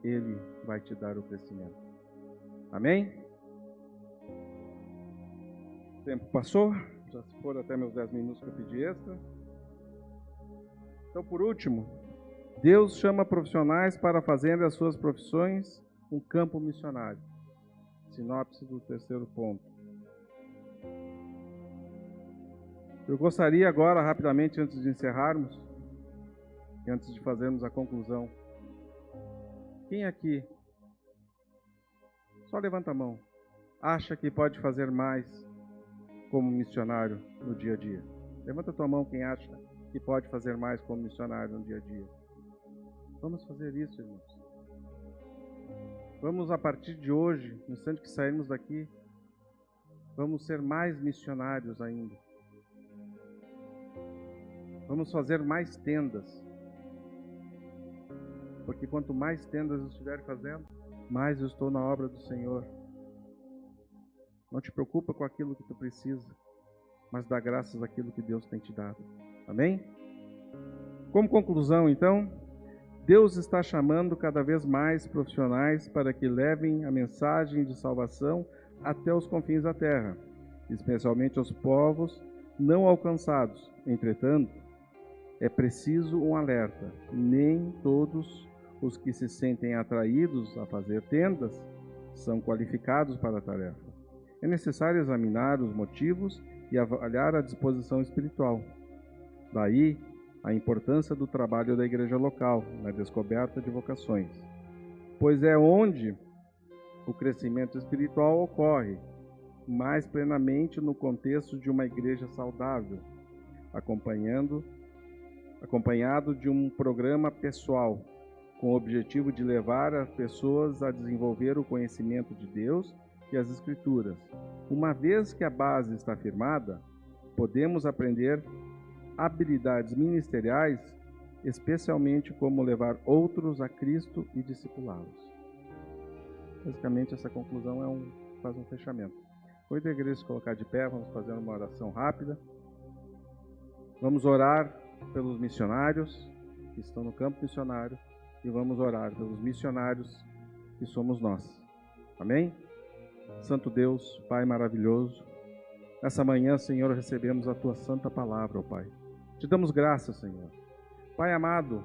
Ele vai te dar o crescimento. Amém? O tempo passou, já se foram até meus 10 minutos que eu pedi extra. Então, por último, Deus chama profissionais para fazerem as suas profissões um campo missionário. Sinopse do terceiro ponto. Eu gostaria agora, rapidamente, antes de encerrarmos, e antes de fazermos a conclusão, quem aqui, só levanta a mão, acha que pode fazer mais como missionário no dia a dia? Levanta a tua mão quem acha que pode fazer mais como missionário no dia a dia. Vamos fazer isso, irmãos. Vamos, a partir de hoje, no instante que sairmos daqui, vamos ser mais missionários ainda. Vamos fazer mais tendas. Porque quanto mais tendas eu estiver fazendo, mais eu estou na obra do Senhor. Não te preocupa com aquilo que tu precisa, mas dá graças àquilo que Deus tem te dado. Amém? Como conclusão, então, Deus está chamando cada vez mais profissionais para que levem a mensagem de salvação até os confins da terra, especialmente aos povos não alcançados. Entretanto, é preciso um alerta: nem todos os que se sentem atraídos a fazer tendas são qualificados para a tarefa. É necessário examinar os motivos e avaliar a disposição espiritual. Daí, a importância do trabalho da igreja local na descoberta de vocações, pois é onde o crescimento espiritual ocorre mais plenamente no contexto de uma igreja saudável, acompanhado de um programa pessoal, com o objetivo de levar as pessoas a desenvolver o conhecimento de Deus e as Escrituras. Uma vez que a base está firmada, podemos aprender habilidades ministeriais, especialmente como levar outros a Cristo e discipulá-los. Basicamente, essa conclusão faz um fechamento. Convido a igreja a se colocar de pé, vamos fazer uma oração rápida. Vamos orar pelos missionários que estão no campo missionário e vamos orar pelos missionários que somos nós. Amém? Santo Deus, Pai maravilhoso, nessa manhã, Senhor, recebemos a Tua santa palavra, ó Pai. Te damos graças, Senhor. Pai amado,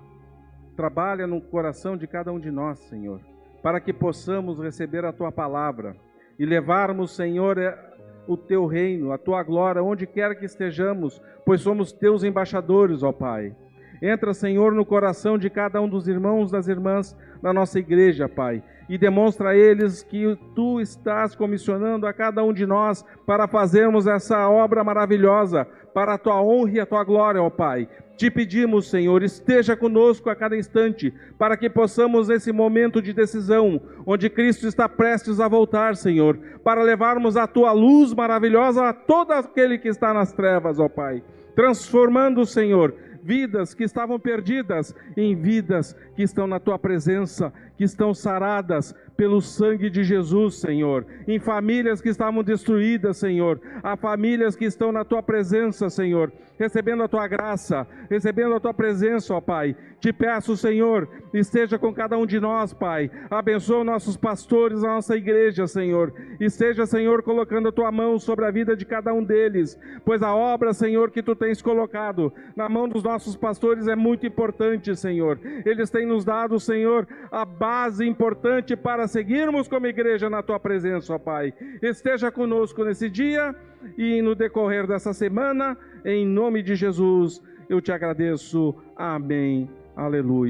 trabalha no coração de cada um de nós, Senhor, para que possamos receber a Tua palavra e levarmos, Senhor, o Teu reino, a Tua glória, onde quer que estejamos, pois somos Teus embaixadores, ó Pai. Entra, Senhor, no coração de cada um dos irmãos, das irmãs da nossa igreja, Pai, e demonstra a eles que Tu estás comissionando a cada um de nós para fazermos essa obra maravilhosa, para a Tua honra e a Tua glória, ó Pai. Te pedimos, Senhor, esteja conosco a cada instante, para que possamos, nesse momento de decisão, onde Cristo está prestes a voltar, Senhor, para levarmos a Tua luz maravilhosa a todo aquele que está nas trevas, ó Pai, transformando, Senhor, vidas que estavam perdidas em vidas que estão na Tua presença, que estão saradas pelo sangue de Jesus, Senhor, em famílias que estavam destruídas, Senhor, há famílias que estão na Tua presença, Senhor, recebendo a Tua graça, recebendo a Tua presença, ó Pai. Te peço, Senhor, esteja com cada um de nós, Pai, abençoa nossos pastores, a nossa igreja, Senhor, esteja, Senhor, colocando a Tua mão sobre a vida de cada um deles, pois a obra, Senhor, que Tu tens colocado na mão dos nossos pastores é muito importante, Senhor. Eles têm nos dado, Senhor, a base importante para seguirmos como igreja na Tua presença, ó Pai. Esteja conosco nesse dia e no decorrer dessa semana, em nome de Jesus, eu Te agradeço. Amém. Aleluia.